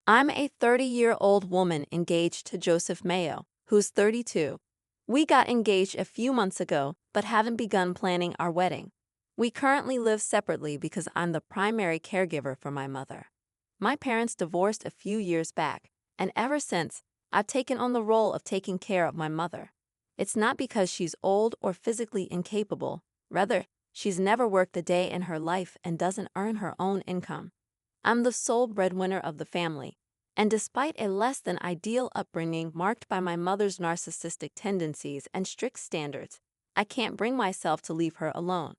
I'm a 30-year-old woman engaged to Joseph Mayo, who's 32. We got engaged a few months ago, but haven't begun planning our wedding. We currently live separately because I'm the primary caregiver for my mother. My parents divorced a few years back, and ever since, I've taken on the role of taking care of my mother. It's not because she's old or physically incapable. Rather, she's never worked a day in her life and doesn't earn her own income. I'm the sole breadwinner of the family, and despite a less than ideal upbringing marked by my mother's narcissistic tendencies and strict standards, I can't bring myself to leave her alone.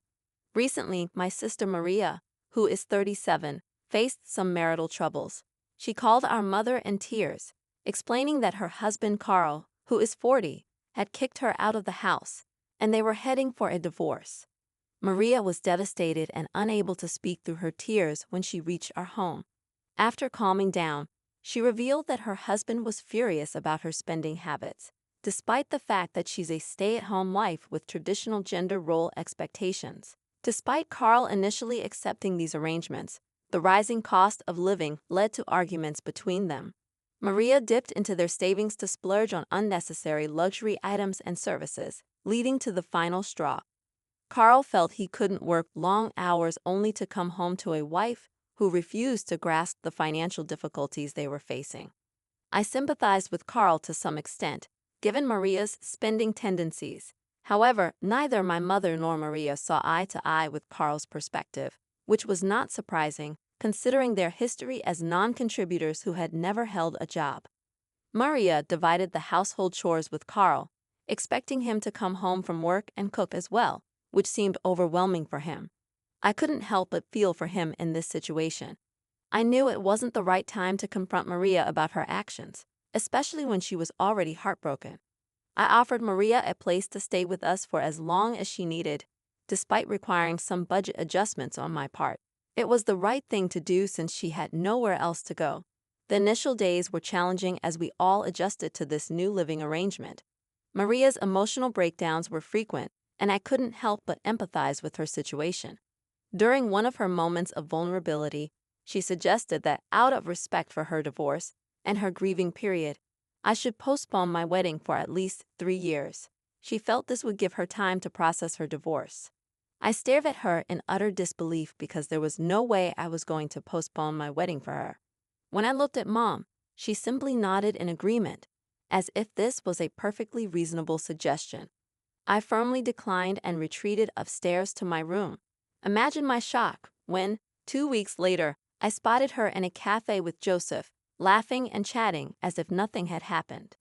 Recently, my sister Maria, who is 37, faced some marital troubles. She called our mother in tears, explaining that her husband Carl, who is 40, had kicked her out of the house, and they were heading for a divorce. Maria was devastated and unable to speak through her tears when she reached our home. After calming down, she revealed that her husband was furious about her spending habits, despite the fact that she's a stay-at-home wife with traditional gender role expectations. Despite Carl initially accepting these arrangements, the rising cost of living led to arguments between them. Maria dipped into their savings to splurge on unnecessary luxury items and services, leading to the final straw. Carl felt he couldn't work long hours only to come home to a wife who refused to grasp the financial difficulties they were facing. I sympathized with Carl to some extent, given Maria's spending tendencies. However, neither my mother nor Maria saw eye to eye with Carl's perspective, which was not surprising, considering their history as non-contributors who had never held a job. Maria divided the household chores with Carl, expecting him to come home from work and cook as well, which seemed overwhelming for him. I couldn't help but feel for him in this situation. I knew it wasn't the right time to confront Maria about her actions, especially when she was already heartbroken. I offered Maria a place to stay with us for as long as she needed, despite requiring some budget adjustments on my part. It was the right thing to do since she had nowhere else to go. The initial days were challenging as we all adjusted to this new living arrangement. Maria's emotional breakdowns were frequent, and I couldn't help but empathize with her situation. During one of her moments of vulnerability, she suggested that out of respect for her divorce and her grieving period, I should postpone my wedding for at least 3 years. She felt this would give her time to process her divorce. I stared at her in utter disbelief because there was no way I was going to postpone my wedding for her. When I looked at Mom, she simply nodded in agreement, as if this was a perfectly reasonable suggestion. I firmly declined and retreated upstairs to my room. Imagine my shock when, 2 weeks later, I spotted her in a cafe with Joseph, laughing and chatting as if nothing had happened.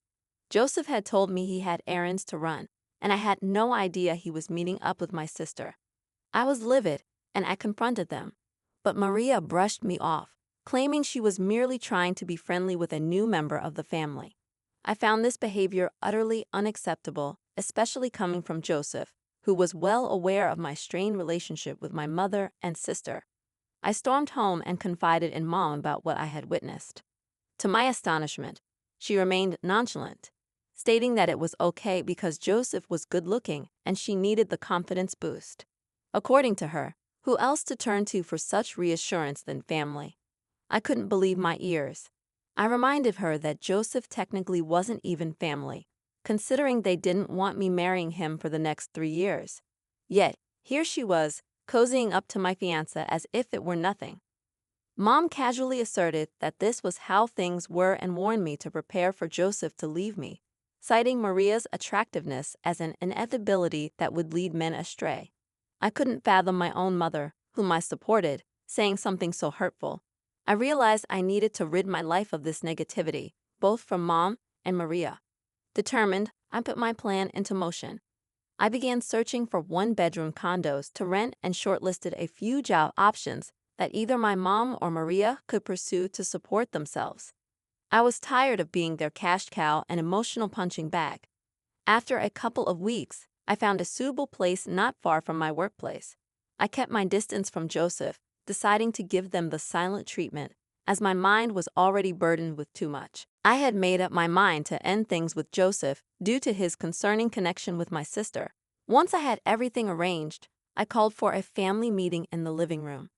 Joseph had told me he had errands to run, and I had no idea he was meeting up with my sister. I was livid, and I confronted them, but Maria brushed me off, claiming she was merely trying to be friendly with a new member of the family. I found this behavior utterly unacceptable, especially coming from Joseph, who was well aware of my strained relationship with my mother and sister. I stormed home and confided in Mom about what I had witnessed. To my astonishment, she remained nonchalant, stating that it was okay because Joseph was good-looking and she needed the confidence boost. According to her, who else to turn to for such reassurance than family? I couldn't believe my ears. I reminded her that Joseph technically wasn't even family, considering they didn't want me marrying him for the next 3 years. Yet, here she was, cozying up to my fiancé as if it were nothing. Mom casually asserted that this was how things were and warned me to prepare for Joseph to leave me, citing Maria's attractiveness as an inevitability that would lead men astray. I couldn't fathom my own mother, whom I supported, saying something so hurtful. I realized I needed to rid my life of this negativity, both from Mom and Maria. Determined, I put my plan into motion. I began searching for one-bedroom condos to rent and shortlisted a few job options that either my mom or Maria could pursue to support themselves. I was tired of being their cash cow and emotional punching bag. After a couple of weeks, I found a suitable place not far from my workplace. I kept my distance from Joseph, deciding to give them the silent treatment, as my mind was already burdened with too much. I had made up my mind to end things with Joseph due to his concerning connection with my sister. Once I had everything arranged, I called for a family meeting in the living room.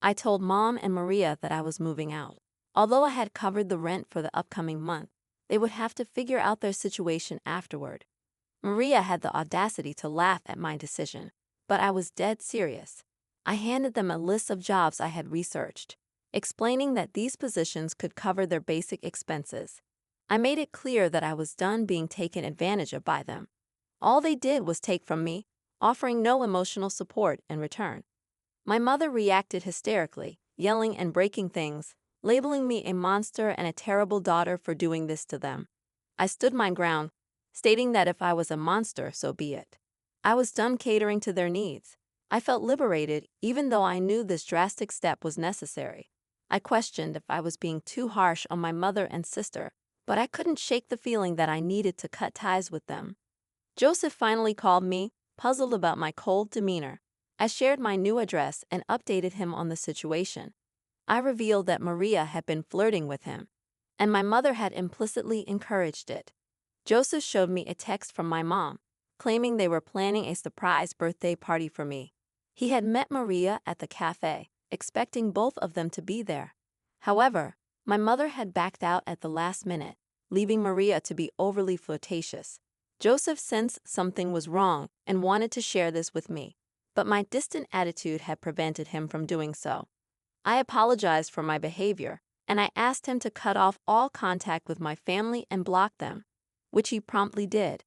I told Mom and Maria that I was moving out. Although I had covered the rent for the upcoming month, they would have to figure out their situation afterward. Maria had the audacity to laugh at my decision, but I was dead serious. I handed them a list of jobs I had researched, explaining that these positions could cover their basic expenses. I made it clear that I was done being taken advantage of by them. All they did was take from me, offering no emotional support in return. My mother reacted hysterically, yelling and breaking things, labeling me a monster and a terrible daughter for doing this to them. I stood my ground, stating that if I was a monster, so be it. I was done catering to their needs. I felt liberated, even though I knew this drastic step was necessary. I questioned if I was being too harsh on my mother and sister, but I couldn't shake the feeling that I needed to cut ties with them. Joseph finally called me, puzzled about my cold demeanor. I shared my new address and updated him on the situation. I revealed that Maria had been flirting with him, and my mother had implicitly encouraged it. Joseph showed me a text from my mom, claiming they were planning a surprise birthday party for me. He had met Maria at the cafe, expecting both of them to be there. However, my mother had backed out at the last minute, leaving Maria to be overly flirtatious. Joseph sensed something was wrong and wanted to share this with me, but my distant attitude had prevented him from doing so. I apologized for my behavior, and I asked him to cut off all contact with my family and block them, which he promptly did.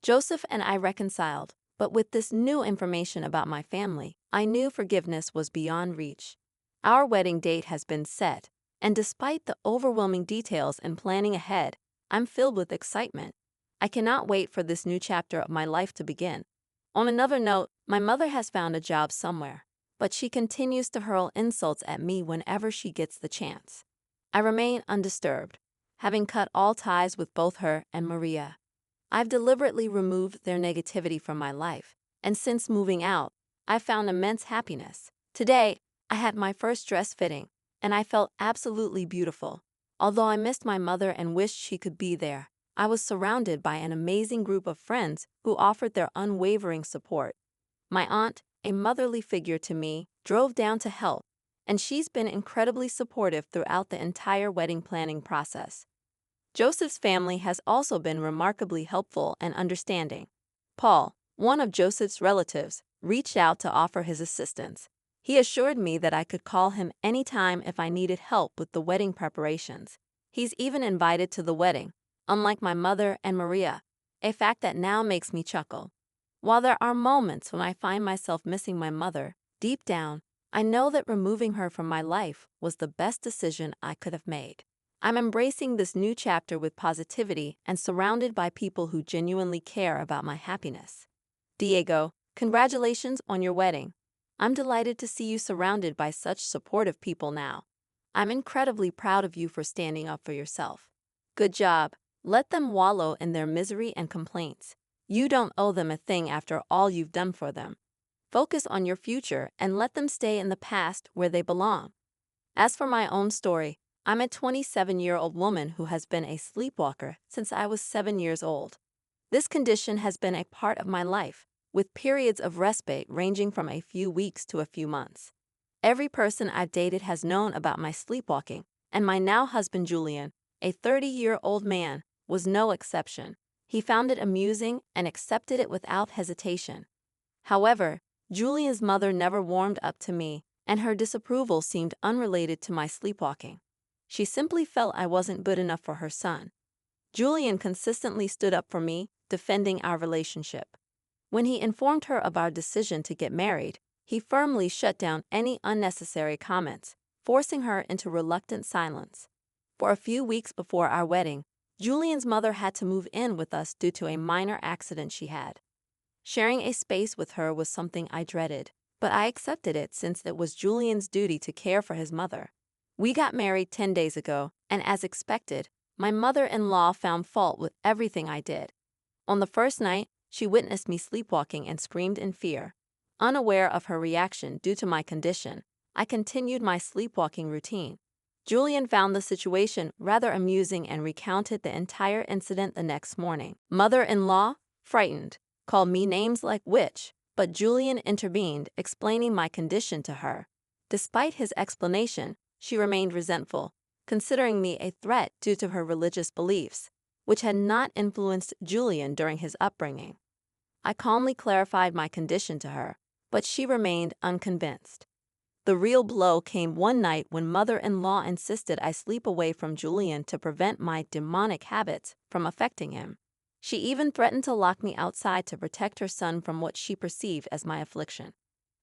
Joseph and I reconciled, but with this new information about my family, I knew forgiveness was beyond reach. Our wedding date has been set, and despite the overwhelming details and planning ahead, I'm filled with excitement. I cannot wait for this new chapter of my life to begin. On another note, my mother has found a job somewhere, but she continues to hurl insults at me whenever she gets the chance. I remain undisturbed, having cut all ties with both her and Maria. I've deliberately removed their negativity from my life, and since moving out, I've found immense happiness. Today, I had my first dress fitting, and I felt absolutely beautiful. Although I missed my mother and wished she could be there, I was surrounded by an amazing group of friends who offered their unwavering support. My aunt, a motherly figure to me, drove down to help, and she's been incredibly supportive throughout the entire wedding planning process. Joseph's family has also been remarkably helpful and understanding. Paul, one of Joseph's relatives, reached out to offer his assistance. He assured me that I could call him anytime if I needed help with the wedding preparations. He's even invited to the wedding, unlike my mother and Maria, a fact that now makes me chuckle. While there are moments when I find myself missing my mother, deep down, I know that removing her from my life was the best decision I could have made. I'm embracing this new chapter with positivity and surrounded by people who genuinely care about my happiness. Diego, congratulations on your wedding. I'm delighted to see you surrounded by such supportive people now. I'm incredibly proud of you for standing up for yourself. Good job. Let them wallow in their misery and complaints. You don't owe them a thing after all you've done for them. Focus on your future and let them stay in the past where they belong. As for my own story, I'm a 27-year-old woman who has been a sleepwalker since I was 7 years old. This condition has been a part of my life, with periods of respite ranging from a few weeks to a few months. Every person I've dated has known about my sleepwalking, and my now husband Julian, a 30-year-old man, was no exception. He found it amusing and accepted it without hesitation. However, Julian's mother never warmed up to me, and her disapproval seemed unrelated to my sleepwalking. She simply felt I wasn't good enough for her son. Julian consistently stood up for me, defending our relationship. When he informed her of our decision to get married, he firmly shut down any unnecessary comments, forcing her into reluctant silence. For a few weeks before our wedding, Julian's mother had to move in with us due to a minor accident she had. Sharing a space with her was something I dreaded, but I accepted it since it was Julian's duty to care for his mother. We got married 10 days ago, and as expected, my mother-in-law found fault with everything I did. On the first night, she witnessed me sleepwalking and screamed in fear. Unaware of her reaction due to my condition, I continued my sleepwalking routine. Julian found the situation rather amusing and recounted the entire incident the next morning. Mother-in-law, frightened, called me names like witch, but Julian intervened, explaining my condition to her. Despite his explanation, she remained resentful, considering me a threat due to her religious beliefs, which had not influenced Julian during his upbringing. I calmly clarified my condition to her, but she remained unconvinced. The real blow came one night when mother-in-law insisted I sleep away from Julian to prevent my demonic habits from affecting him. She even threatened to lock me outside to protect her son from what she perceived as my affliction.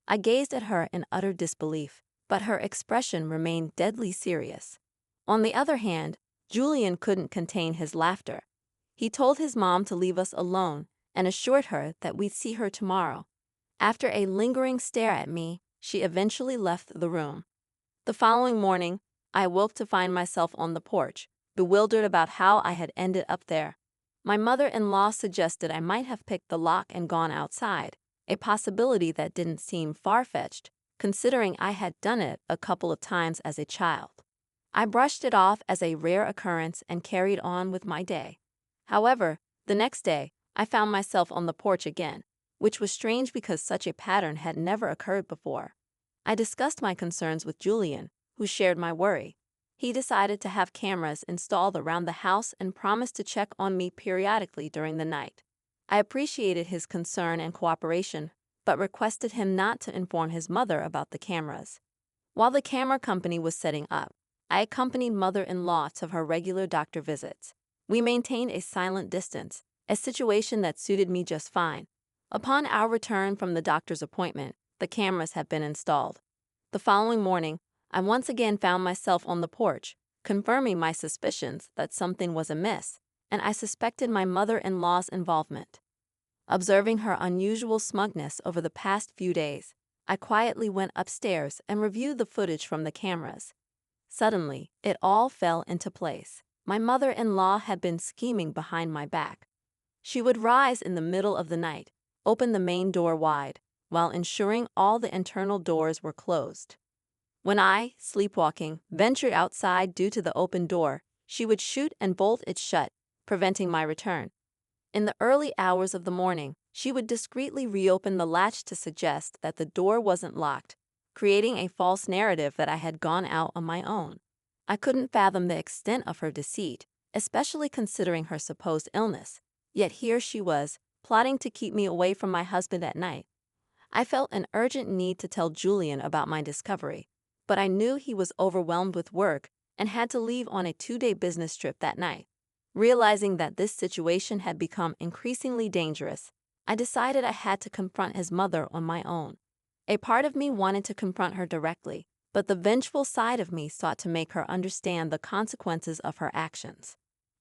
I gazed at her in utter disbelief, but her expression remained deadly serious. On the other hand, Julian couldn't contain his laughter. He told his mom to leave us alone and assured her that we'd see her tomorrow. After a lingering stare at me, she eventually left the room. The following morning, I awoke to find myself on the porch, bewildered about how I had ended up there. My mother-in-law suggested I might have picked the lock and gone outside, a possibility that didn't seem far-fetched, considering I had done it a couple of times as a child. I brushed it off as a rare occurrence and carried on with my day. However, the next day, I found myself on the porch again, which was strange because such a pattern had never occurred before. I discussed my concerns with Julian, who shared my worry. He decided to have cameras installed around the house and promised to check on me periodically during the night. I appreciated his concern and cooperation, but requested him not to inform his mother about the cameras. While the camera company was setting up, I accompanied mother-in-law to her regular doctor visits. We maintained a silent distance, a situation that suited me just fine. Upon our return from the doctor's appointment, the cameras had been installed. The following morning, I once again found myself on the porch, confirming my suspicions that something was amiss, and I suspected my mother-in-law's involvement. Observing her unusual smugness over the past few days, I quietly went upstairs and reviewed the footage from the cameras. Suddenly, it all fell into place. My mother-in-law had been scheming behind my back. She would rise in the middle of the night, open the main door wide, while ensuring all the internal doors were closed. When I, sleepwalking, ventured outside due to the open door, she would shoot and bolt it shut, preventing my return. In the early hours of the morning, she would discreetly reopen the latch to suggest that the door wasn't locked, creating a false narrative that I had gone out on my own. I couldn't fathom the extent of her deceit, especially considering her supposed illness. Yet here she was, plotting to keep me away from my husband at night. I felt an urgent need to tell Julian about my discovery, but I knew he was overwhelmed with work and had to leave on a 2-day business trip that night. Realizing that this situation had become increasingly dangerous, I decided I had to confront his mother on my own. A part of me wanted to confront her directly, but the vengeful side of me sought to make her understand the consequences of her actions.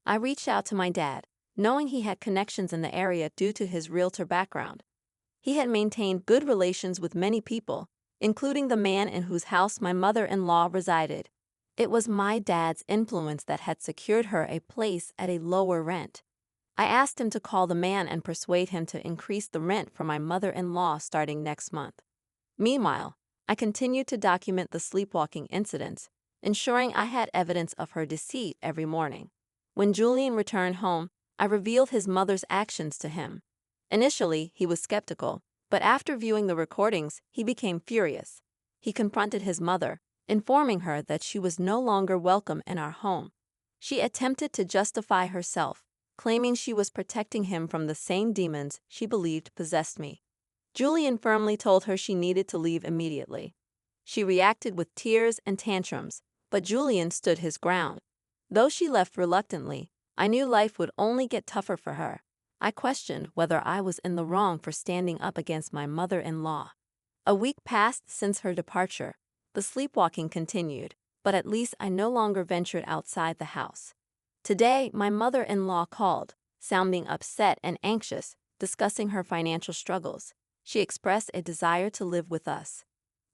I reached out to my dad, knowing he had connections in the area due to his realtor background. He had maintained good relations with many people, including the man in whose house my mother-in-law resided. It was my dad's influence that had secured her a place at a lower rent. I asked him to call the man and persuade him to increase the rent for my mother-in-law starting next month. Meanwhile, I continued to document the sleepwalking incidents, ensuring I had evidence of her deceit every morning. When Julian returned home, I revealed his mother's actions to him. Initially, he was skeptical, but after viewing the recordings, he became furious. He confronted his mother, informing her that she was no longer welcome in our home. She attempted to justify herself, claiming she was protecting him from the same demons she believed possessed me. Julian firmly told her she needed to leave immediately. She reacted with tears and tantrums, but Julian stood his ground. Though she left reluctantly, I knew life would only get tougher for her. I questioned whether I was in the wrong for standing up against my mother-in-law. A week passed since her departure. The sleepwalking continued, but at least I no longer ventured outside the house. Today, my mother-in-law called, sounding upset and anxious, discussing her financial struggles. She expressed a desire to live with us.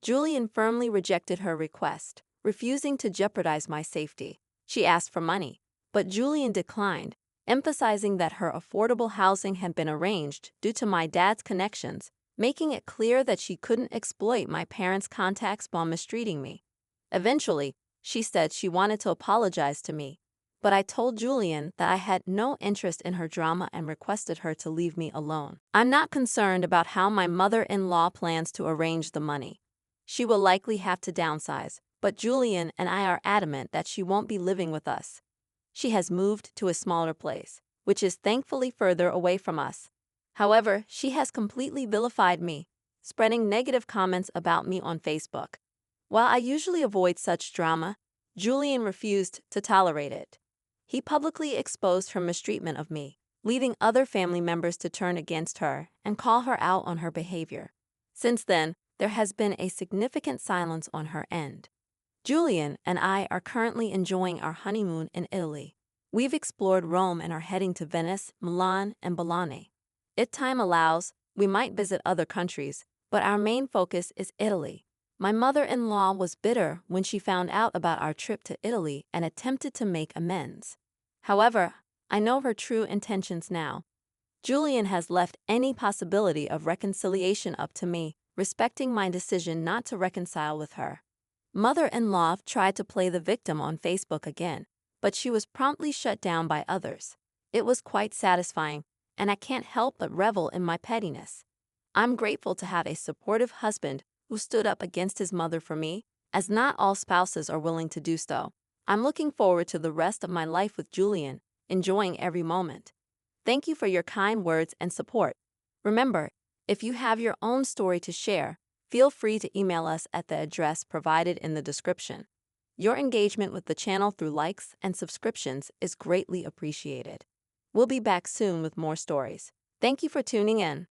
Julian firmly rejected her request, refusing to jeopardize my safety. She asked for money, but Julian declined, emphasizing that her affordable housing had been arranged due to my dad's connections, making it clear that she couldn't exploit my parents' contacts while mistreating me. Eventually, she said she wanted to apologize to me, but I told Julian that I had no interest in her drama and requested her to leave me alone. I'm not concerned about how my mother-in-law plans to arrange the money. She will likely have to downsize, but Julian and I are adamant that she won't be living with us. She has moved to a smaller place, which is thankfully further away from us. However, she has completely vilified me, spreading negative comments about me on Facebook. While I usually avoid such drama, Julian refused to tolerate it. He publicly exposed her mistreatment of me, leading other family members to turn against her and call her out on her behavior. Since then, there has been a significant silence on her end. Julian and I are currently enjoying our honeymoon in Italy. We've explored Rome and are heading to Venice, Milan, and Bologna. If time allows, we might visit other countries, but our main focus is Italy. My mother-in-law was bitter when she found out about our trip to Italy and attempted to make amends. However, I know her true intentions now. Julian has left any possibility of reconciliation up to me, respecting my decision not to reconcile with her. Mother-in-law tried to play the victim on Facebook again, but she was promptly shut down by others. It was quite satisfying, and I can't help but revel in my pettiness. I'm grateful to have a supportive husband who stood up against his mother for me, as not all spouses are willing to do so. I'm looking forward to the rest of my life with Julian, enjoying every moment. Thank you for your kind words and support. Remember, if you have your own story to share, feel free to email us at the address provided in the description. Your engagement with the channel through likes and subscriptions is greatly appreciated. We'll be back soon with more stories. Thank you for tuning in.